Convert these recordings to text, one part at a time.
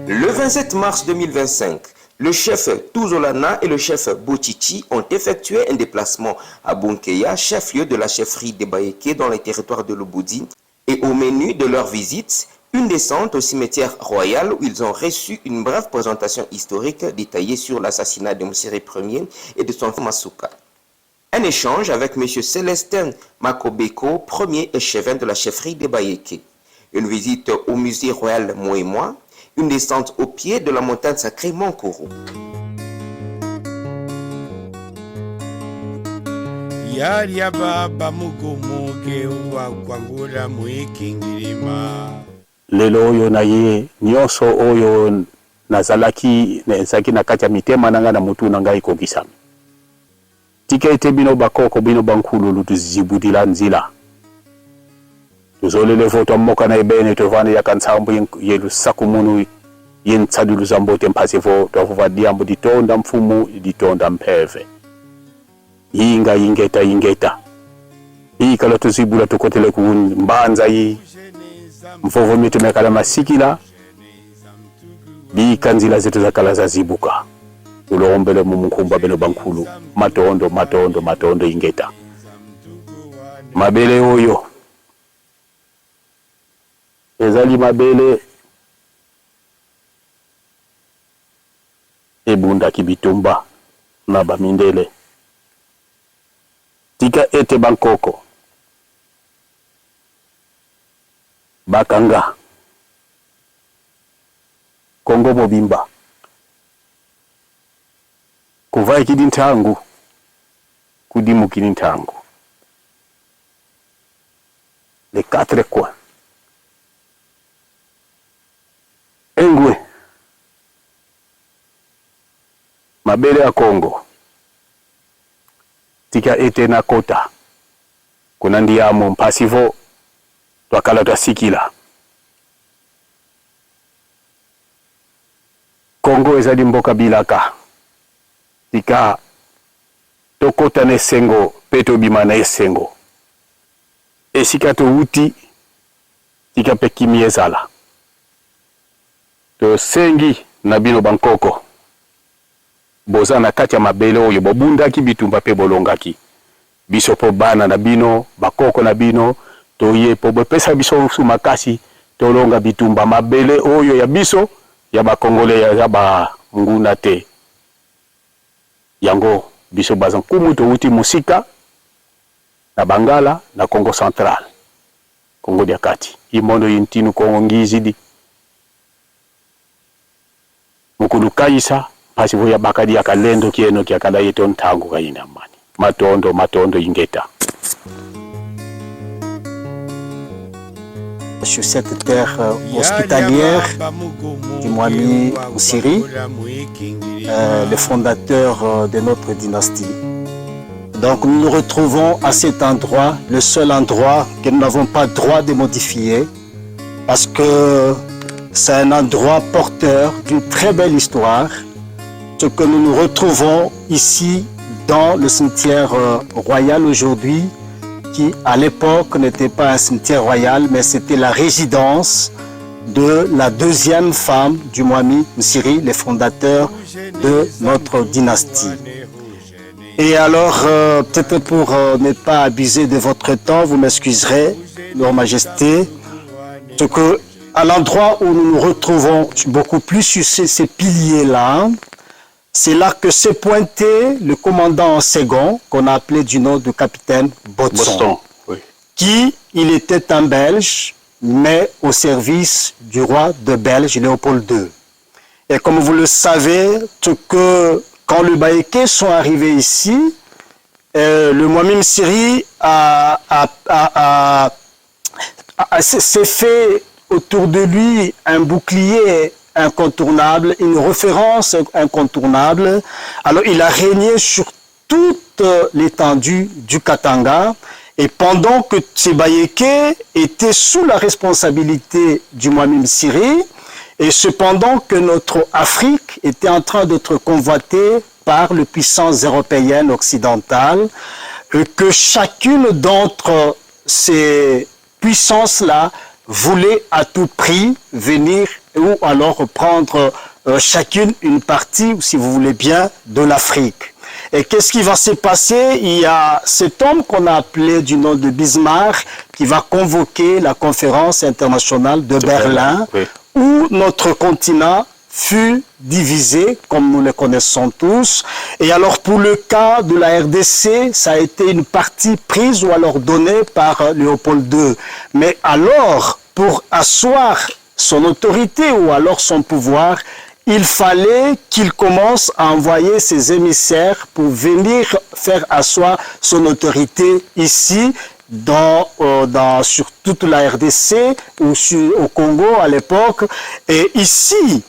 Le 27 mars 2025, le chef Touzolana et le chef Bochichi ont effectué un déplacement à Bunkeya, chef-lieu de la chefferie des Baïké dans les territoires de l'Oboudi. Et au menu de leur visite, une descente au cimetière royal où ils ont reçu une brève présentation historique détaillée sur l'assassinat de Msiri Ier et de son fils Masuka. Un échange avec M. Célestin Makobeko, premier échevin de la chefferie des Baïké. Une visite au musée royal Moémois, une descente au pied de la montagne sacrée Monkoro. Lelo oyo na ye nyonso oyo nazalaki na kati ya mitema nanga na mutu na ngai kokisami. Tika ete bino bakoko bino bankulu tuzibudila nzila. Tuzolele voto mmoka na ibene tovane yakansambu yelu sakumunu yentsadulu zambote mpasivo tovuva diambu ditonda mfumu ditonda mpeve. Yingeta. Hii kala tuzibula tukotele kumbanza hii. Mfovo mitu mekala masikila. Bika nzila zetu za kala za zibuka. Ulombele mumukumba beno bankulu. Matondo ingeta. Mabele oyo. Ezali mabele ebunda kibitumba na bamindele. Tika ete bankoko bakanga Kongo mobimba kuva ikidintangu kudimu kidintangu les 4 coins engwe mabele ya Kongo tika ete na kota kuna ndiamo mpasivo twakala twasikila Kongo ezali mboka bilaka tika tokota nesengo peto bima na esengo esika to uti tika pekimi ezala to sengi na bino bankoko boza na kati ya mabele oyo bobundaki bitumba pe bolongaki biso po bana na bino bakoko na bino toye po bopesa biso makasi tolonga bitumba mabele oyo ya biso ya bakongole ya ba nguna te yango biso bazankumu to uti musika na Bangala na Congo Central Congo dia kati imondo yintinu Kongo ngizidi mukulu kaisa pasivo ya bakadi ya kalendo kieno kia kala yeto ntangu kaina amani matondo ingeta. Sur cette terre hospitalière du Mwami Msiri, le fondateur de notre dynastie. Donc nous nous retrouvons à cet endroit, le seul endroit que nous n'avons pas droit de modifier, parce que c'est un endroit porteur d'une très belle histoire. Ce que nous nous retrouvons ici dans le cimetière royal aujourd'hui, qui à l'époque n'était pas un cimetière royal, mais c'était la résidence de la deuxième femme du Mwami Msiri, le fondateur de notre dynastie. Et alors, peut-être pour ne pas abuser de votre temps, vous m'excuserez, Leur Majesté, ce que à l'endroit où nous nous retrouvons beaucoup plus sur ces piliers-là, c'est là que s'est pointé le commandant second, qu'on a appelé du nom de capitaine Boston, oui. Qui, il était un Belge, mais au service du roi de Belge, Léopold II. Et comme vous le savez, que quand les Baïké sont arrivés ici, le Mwami Msiri s'est fait autour de lui un bouclier incontournable, une référence incontournable. Alors il a régné sur toute l'étendue du Katanga, et pendant que ces Baïké étaient sous la responsabilité du Mwami Msiri, Et cependant que notre Afrique était en train d'être convoitée par les puissances européennes occidentales, que chacune d'entre ces puissances-là voulait à tout prix venir ou alors prendre chacune une partie, ou si vous voulez bien, de l'Afrique. Et qu'est-ce qui va se passer? Il y a cet homme qu'on a appelé du nom de Bismarck qui va convoquer la conférence internationale de Berlin, oui, où notre continent fut divisé, comme nous le connaissons tous. Et alors, pour le cas de la RDC, ça a été une partie prise ou alors donnée par Léopold II. Mais alors, pour asseoir son autorité ou alors son pouvoir, il fallait qu'il commence à envoyer ses émissaires pour venir faire asseoir son autorité ici, sur toute la RDC ou au Congo à l'époque. Et ici,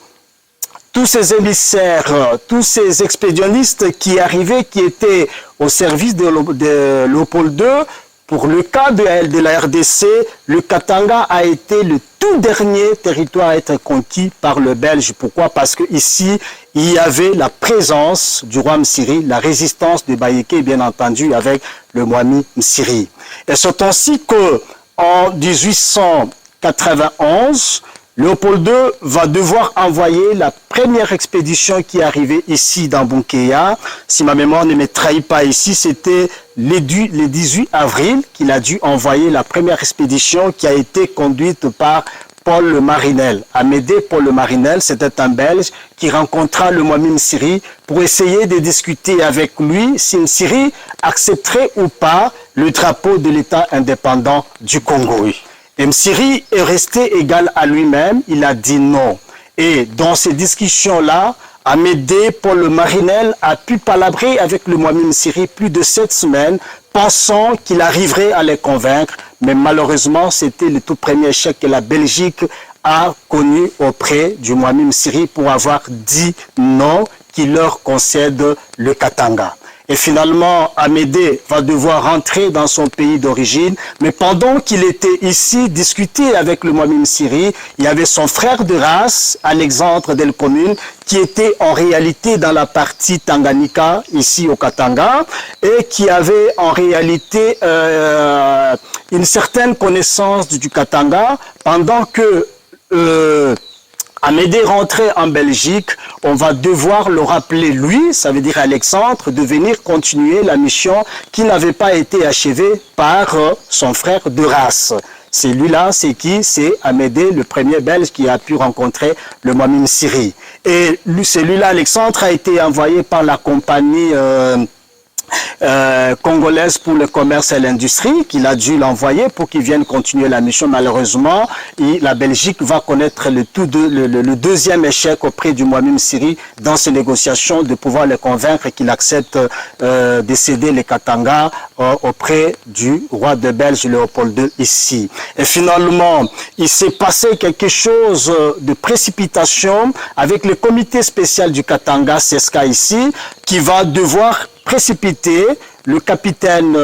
tous ces émissaires, tous ces expéditionnistes qui arrivaient, qui étaient au service de Léopold II, pour le cas de la RDC, le Katanga a été le tout dernier territoire à être conquis par le Belge. Pourquoi? Parce qu'ici, il y avait la présence du roi Msiri, la résistance de Bayeké, bien entendu, avec le Mwami Msiri. Et c'est ainsi qu'en 1891, Léopold II va devoir envoyer la première expédition qui est arrivée ici dans Bunkeya. Si ma mémoire ne me trahit pas ici, c'était le 18 avril qu'il a dû envoyer la première expédition qui a été conduite par Paul Le Marinel. Amédée Paul Le Marinel, c'était un Belge qui rencontra le Mwami Msiri pour essayer de discuter avec lui si Msiri accepterait ou pas le drapeau de l'État indépendant du Congo. Oui. Et Msiri est resté égal à lui-même, il a dit non. Et dans ces discussions-là, Amédée Paul Le Marinel a pu palabrer avec le Mwami Msiri plus de 7 semaines, pensant qu'il arriverait à les convaincre. Mais malheureusement, c'était le tout premier échec que la Belgique a connu auprès du Mwami Msiri pour avoir dit non, qu'il leur concède le Katanga. Et finalement, Amédée va devoir rentrer dans son pays d'origine. Mais pendant qu'il était ici, discuter avec le Mwami Msiri, il y avait son frère de race, Alexandre Del Commune, qui était en réalité dans la partie Tanganyika, ici au Katanga, et qui avait en réalité une certaine connaissance du Katanga, pendant que Amédée rentrait en Belgique, on va devoir le rappeler lui, ça veut dire Alexandre, de venir continuer la mission qui n'avait pas été achevée par son frère de race. Celui-là, c'est qui? C'est Amédée, le premier Belge qui a pu rencontrer le Mwami Msiri. Et celui-là, Alexandre, a été envoyé par la compagnie congolaise pour le commerce et l'industrie, qu'il a dû l'envoyer pour qu'il vienne continuer la mission. Malheureusement, la Belgique va connaître le deuxième échec auprès du Mwami Msiri dans ces négociations, de pouvoir le convaincre qu'il accepte de céder les Katanga auprès du roi de Belge Léopold II ici. Et finalement, il s'est passé quelque chose de précipitation avec le comité spécial du Katanga, CESCA ici, qui va devoir précipiter le capitaine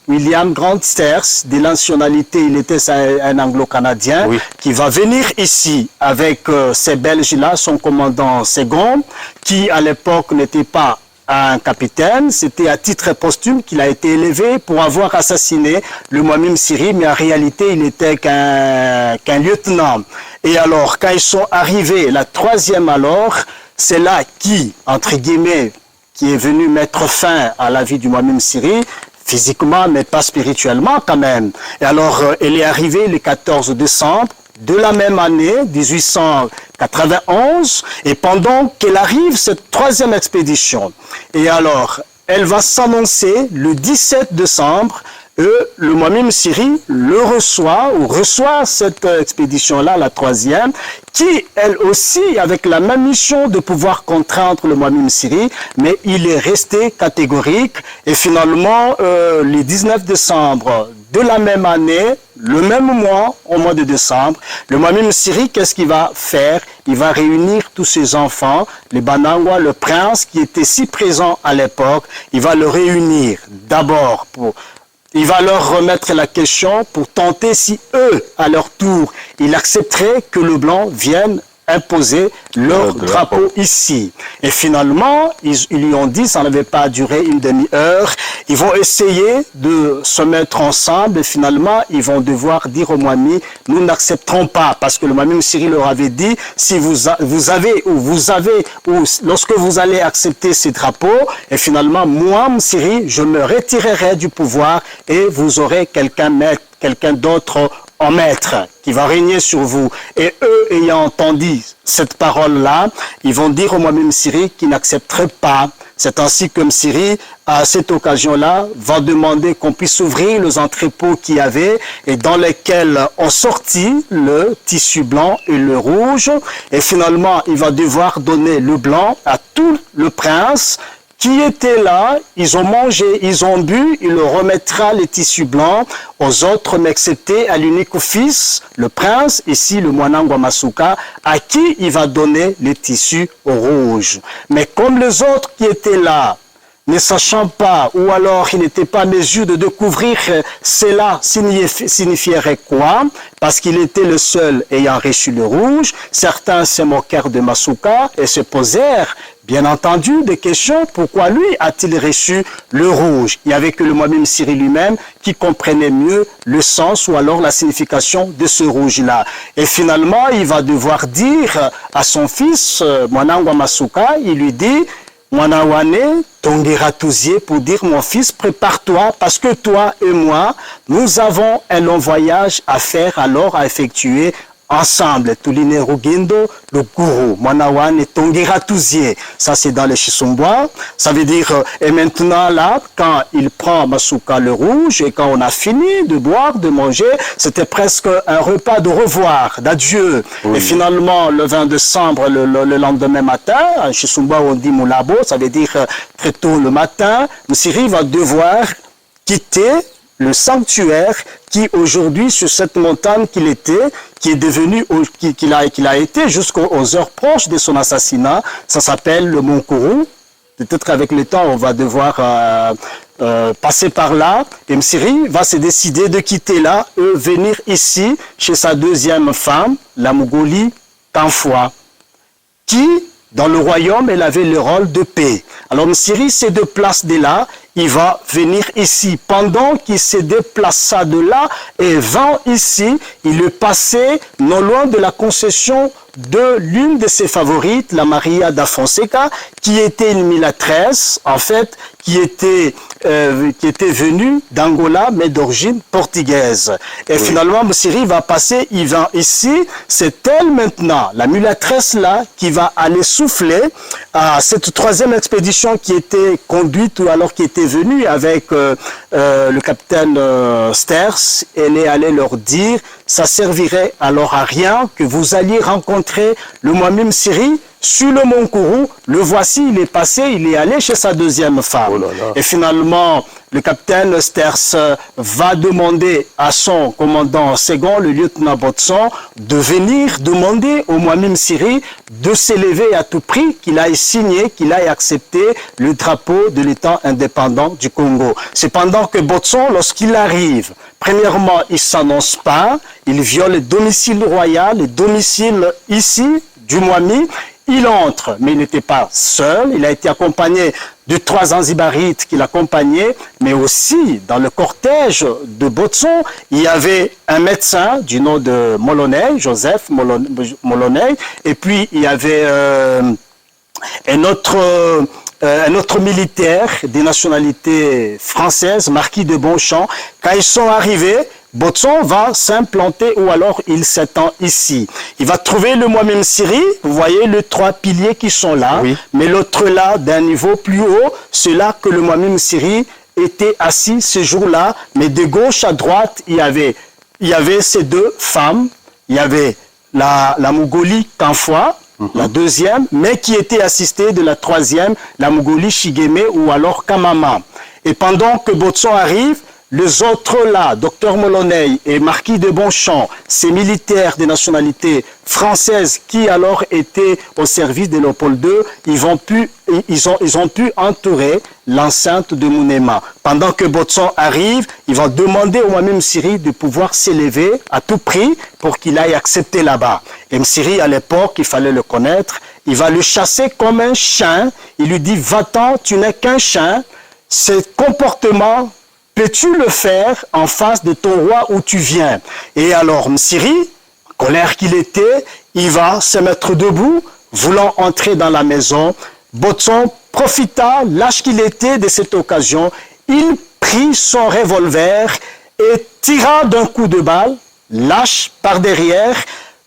William Grant-Sters, de nationalité, il était un anglo-canadien, oui, qui va venir ici avec ces Belges-là, son commandant second, qui à l'époque n'était pas un capitaine, c'était à titre posthume qu'il a été élevé pour avoir assassiné le Mwami Msiri, mais en réalité il n'était qu'un lieutenant. Et alors, quand ils sont arrivés, la troisième alors, c'est là qui, entre guillemets, qui est venu mettre fin à la vie du Mwami Msiri, physiquement, mais pas spirituellement quand même. Et alors, elle est arrivée le 14 décembre de la même année, 1891, et pendant qu'elle arrive, cette troisième expédition. Et alors, elle va s'annoncer le 17 décembre, le Mwami Msiri le reçoit cette expédition-là, la troisième, qui, elle aussi, avec la même mission de pouvoir contraindre le Mwami Msiri, mais il est resté catégorique. Et finalement, le 19 décembre de la même année, le même mois, au mois de décembre, le Mwami Msiri, qu'est-ce qu'il va faire? Il va réunir tous ses enfants, les Banangwa, le prince qui était si présent à l'époque, il va le réunir d'abord il va leur remettre la question pour tenter si eux, à leur tour, ils accepteraient que le blanc vienne imposer leur drapeau ici. Et finalement, ils lui ont dit, ça n'avait pas duré une demi-heure, ils vont essayer de se mettre ensemble et finalement, ils vont devoir dire au Mwami, nous n'accepterons pas, parce que le Mwami Msiri leur avait dit, si vous avez, ou lorsque vous allez accepter ces drapeaux, et finalement, moi, Msiri, je me retirerai du pouvoir et vous aurez quelqu'un d'autre en maître qui va régner sur vous. Et eux, ayant entendu cette parole-là, ils vont dire au Mwami Msiri qu'ils n'accepteraient pas. C'est ainsi que Msiri, à cette occasion-là, va demander qu'on puisse ouvrir les entrepôts qu'il y avait et dans lesquels on sortit le tissu blanc et le rouge. Et finalement, il va devoir donner le blanc à tout le prince qui étaient là, ils ont mangé, ils ont bu, il leur remettra les tissus blancs aux autres, mais excepté à l'unique fils, le prince, ici le Mwanangwa Masuka, à qui il va donner les tissus rouges. Mais comme les autres qui étaient là, ne sachant pas, ou alors il n'était pas en mesure de découvrir cela signifierait quoi, parce qu'il était le seul ayant reçu le rouge, certains se moquèrent de Masuka et se posèrent bien entendu des questions, pourquoi lui a-t-il reçu le rouge? Il n'y avait que le Mwami Msiri lui-même qui comprenait mieux le sens ou alors la signification de ce rouge-là. Et finalement, il va devoir dire à son fils, Mwanangwa Masuka, il lui dit, Mwanawane, Tongera Touzier, pour dire, mon fils, prépare-toi, parce que toi et moi, nous avons un long voyage à faire, alors à effectuer ensemble. Tuline Rugindo, le gourou, Mwanawane, Tongera Touzier. Ça, c'est dans le Chisumbois. Ça veut dire, et maintenant, là, quand il prend Masuka le rouge, et quand on a fini de boire, de manger, c'était presque un repas de revoir, d'adieu. Oui. Et finalement, le 20 décembre, le lendemain matin, en Chisumbois, on dit Moulabo, ça veut dire très tôt le matin, Msiri va devoir quitter le sanctuaire qui aujourd'hui, sur cette montagne qu'il était, qui est devenu, qu'il a été jusqu'aux heures proches de son assassinat, ça s'appelle le Mont Kourou. Peut-être qu'avec le temps, on va devoir passer par là. Et Msiri va se décider de quitter là et venir ici, chez sa deuxième femme, la Mugoli Kanfwa, qui, dans le royaume, elle avait le rôle de paix. Alors Msiri se déplace de là, il va venir ici. Pendant qu'il se déplaça de là et vint ici, il est passé non loin de la concession de l'une de ses favorites, la Maria da Fonseca, qui était une mulâtresse, en fait, qui était venue d'Angola, mais d'origine portugaise. Et oui. Finalement, Msiri va passer, il vient ici, c'est elle maintenant, la mulâtresse là, qui va aller souffler à cette troisième expédition qui était conduite, ou alors qui était venue avec le capitaine Sters, elle est allée leur dire, ça servirait alors à rien que vous alliez rencontrer le Mwami Msiri sur le Mont Kourou. Le voici, il est passé, il est allé chez sa deuxième femme. Oh là là. Et finalement, le capitaine Sters va demander à son commandant second, le lieutenant Botson, de venir demander au Mwami Msiri de s'élever à tout prix, qu'il aille signer, qu'il aille accepter le drapeau de l'État indépendant du Congo. Cependant que Botson, lorsqu'il arrive, premièrement, il ne s'annonce pas, il viole le domicile royal, le domicile ici du Mwami. Il entre, mais il n'était pas seul, il a été accompagné de 3 Zanzibarites qui l'accompagnaient, mais aussi dans le cortège de Botson, il y avait un médecin du nom de Moloney, Joseph Moloney, et puis il y avait un autre militaire des nationalités françaises, Marquis de Bonchamp. Quand ils sont arrivés, Botson va s'implanter ou alors il s'étend ici. Il va trouver le Mwami Msiri, vous voyez les 3 piliers qui sont là, oui. Mais l'autre là, d'un niveau plus haut, c'est là que le Mwami Msiri était assis ce jour-là, mais de gauche à droite, il y avait ces 2 femmes, il y avait la Mugoli Kanfwa, la deuxième, mais qui était assistée de la 3e, la Mugoli Shigeme ou alors Kamama. Et pendant que Botson arrive, les autres là, Dr Moloney et Marquis de Bonchamp, ces militaires des nationalités françaises qui alors étaient au service de Léopold II, ils ont pu entourer l'enceinte de Mounema. Pendant que Botson arrive, ils vont demander au Mwami Msiri de pouvoir s'élever à tout prix pour qu'il aille accepter là-bas. Et Msiri, à l'époque, il fallait le connaître, il va le chasser comme un chien. Il lui dit, va-t'en, tu n'es qu'un chien. Ce comportement, peux-tu le faire en face de ton roi où tu viens? Et alors Msiri, colère qu'il était, il va se mettre debout, voulant entrer dans la maison. Botson profita, lâche qu'il était, de cette occasion. Il prit son revolver et tira d'un coup de balle, lâche par derrière,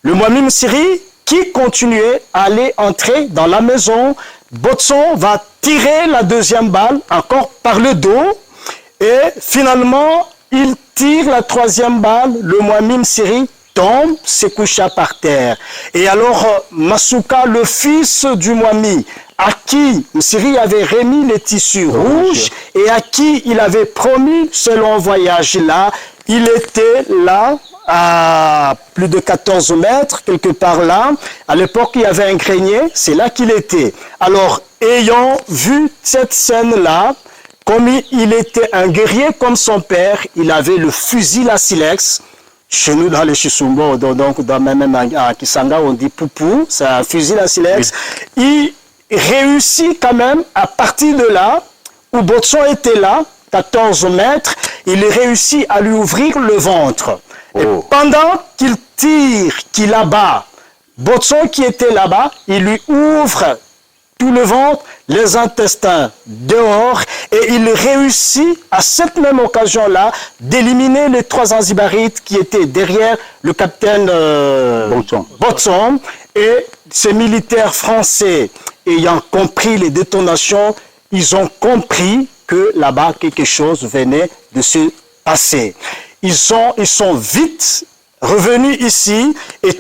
le Mwami Msiri qui continuait à aller entrer dans la maison. Botson va tirer la deuxième balle, encore par le dos, et finalement, il tire la troisième balle, le Mwami Msiri tombe, se coucha par terre. Et alors, Masuka, le fils du Mwami, à qui Msiri avait remis les tissus rouges et à qui il avait promis ce long voyage-là, il était là, à plus de 14 mètres, quelque part là. À l'époque, il y avait un grenier, c'est là qu'il était. Alors, ayant vu cette scène-là, comme il était un guerrier comme son père, il avait le fusil à silex. Chez nous, dans les Chisumbo, donc même à Kisanga, on dit poupou, c'est un fusil à silex. Oui. Il réussit quand même, à partir de là, où Botson était là, 14 mètres, il réussit à lui ouvrir le ventre. Oh. Et pendant qu'il tire, qu'il abat, Botson qui était là-bas, il lui ouvre tout le ventre, les intestins dehors, et il réussit à cette même occasion-là d'éliminer les 3 Zanzibarites qui étaient derrière le capitaine Botson. Et ces militaires français, ayant compris les détonations, ils ont compris que là-bas quelque chose venait de se passer. Ils sont vite revenus ici et ils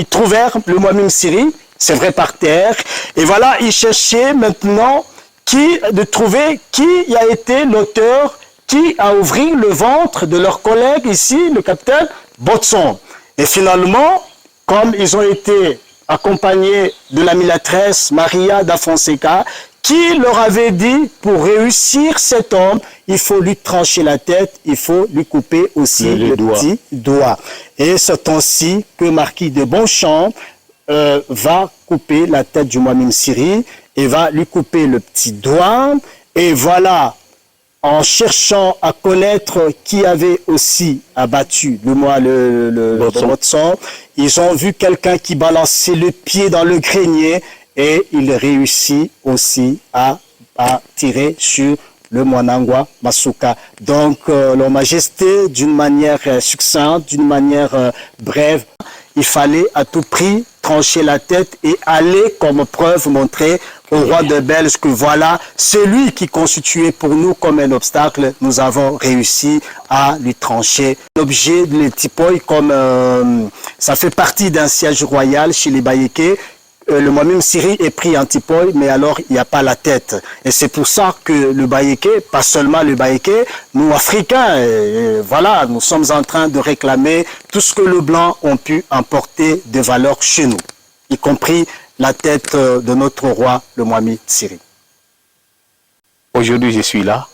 trouvèrent le Mwami Msiri, c'est vrai, par terre. Et voilà, ils cherchaient maintenant de trouver qui a été l'auteur, qui a ouvert le ventre de leur collègue ici, le capitaine Botson. Et finalement, comme ils ont été accompagnés de la mulâtresse Maria da Fonseca, qui leur avait dit, pour réussir cet homme, il faut lui trancher la tête, il faut lui couper aussi le petit doigt. Et c'est ainsi que Marquis de Bonchamp va couper la tête du Mwami Msiri et va lui couper le petit doigt. Et voilà, en cherchant à connaître qui avait aussi abattu le Botson, ils ont vu quelqu'un qui balançait le pied dans le grenier et il réussit aussi à tirer sur le Mwanangwa Masuka. Donc, leur majesté, d'une manière succincte, d'une manière brève, il fallait à tout prix trancher la tête et aller comme preuve montrer au roi de Belge que voilà, celui qui constituait pour nous comme un obstacle, nous avons réussi à lui trancher. L'objet de l'Etipoy, comme ça fait partie d'un siège royal chez les Bayéké, le Mwami Msiri est pris en Tipoy, mais alors il n'y a pas la tête. Et c'est pour ça que le Bayéké, pas seulement le Bayéké, nous Africains, voilà, nous sommes en train de réclamer tout ce que les Blancs ont pu emporter de valeur chez nous, y compris la tête de notre roi, le Mwami Msiri. Aujourd'hui, je suis là.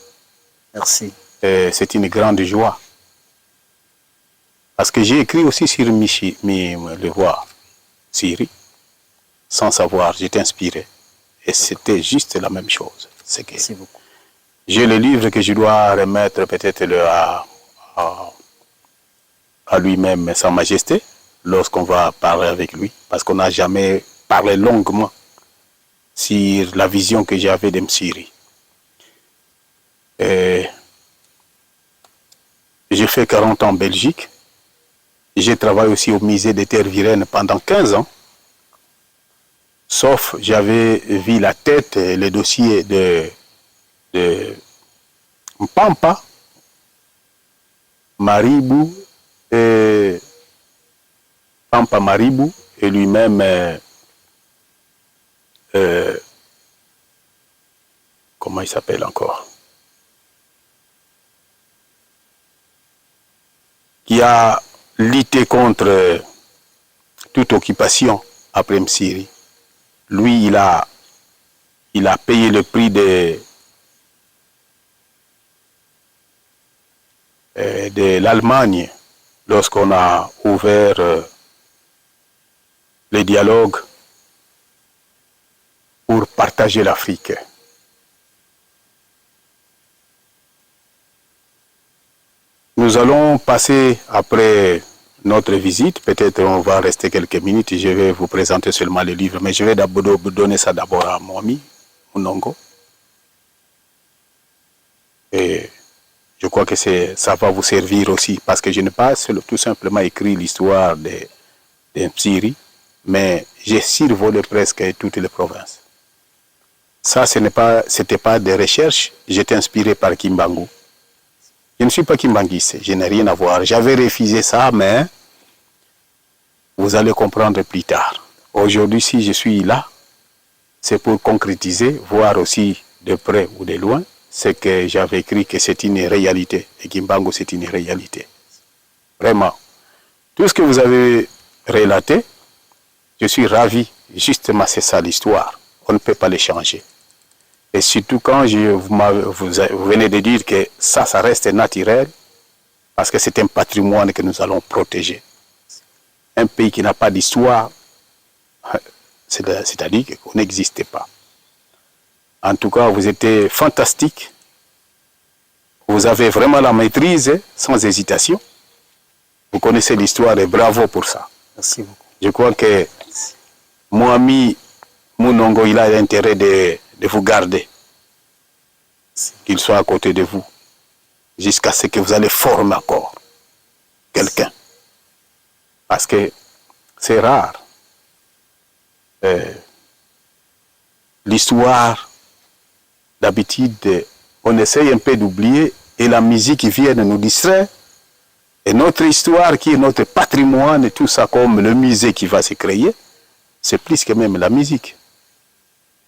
Merci. C'est une grande joie. Parce que j'ai écrit aussi sur le roi Msiri. Sans savoir, j'étais inspiré. Et c'était juste la même chose. Merci beaucoup. J'ai le livre que je dois remettre peut-être à lui-même, Sa Majesté, lorsqu'on va parler avec lui. Parce qu'on n'a jamais parlé longuement sur la vision que j'avais de Msiri. J'ai fait 40 ans en Belgique. J'ai travaillé aussi au musée des Terres Virennes pendant 15 ans. Sauf, j'avais vu la tête et le dossier de Mpampa, Maribou, et Pampa Maribou, et lui-même, comment il s'appelle encore? Qui a lutté contre toute occupation après Msiri. Lui, il a payé le prix de l'Allemagne lorsqu'on a ouvert le dialogue pour partager l'Afrique. Nous allons passer après notre visite, peut-être on va rester quelques minutes, je vais vous présenter seulement le livre, mais je vais donner ça d'abord à mon ami, Munongo. Et je crois que ça va vous servir aussi, parce que je n'ai pas tout simplement écrit l'histoire de Msiri, mais j'ai survolé presque toutes les provinces. Ça, c'était pas des recherches, j'étais inspiré par Kimbangu. Je ne suis pas kimbanguiste, je n'ai rien à voir. J'avais refusé ça, mais vous allez comprendre plus tard. Aujourd'hui, si je suis là, c'est pour concrétiser, voir aussi de près ou de loin, ce que j'avais écrit que c'est une réalité. Et Kimbangu, c'est une réalité. Vraiment. Tout ce que vous avez relaté, je suis ravi. Justement, c'est ça l'histoire. On ne peut pas les changer. Et surtout quand vous venez de dire que ça reste naturel, parce que c'est un patrimoine que nous allons protéger. Un pays qui n'a pas d'histoire, c'est-à-dire qu'on n'existe pas. En tout cas, vous étiez fantastique. Vous avez vraiment la maîtrise, sans hésitation. Vous connaissez l'histoire et bravo pour ça. Merci beaucoup. Je crois que mon ami Munongo, il a l'intérêt de vous garder, qu'il soit à côté de vous, jusqu'à ce que vous allez former encore quelqu'un. Parce que c'est rare. L'histoire, d'habitude, on essaye un peu d'oublier et la musique qui vient nous distraire. Et notre histoire, qui est notre patrimoine, et tout ça comme le musée qui va se créer, c'est plus que même la musique.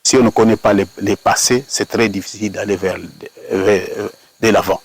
Si on ne connaît pas les passés, c'est très difficile d'aller vers de l'avant.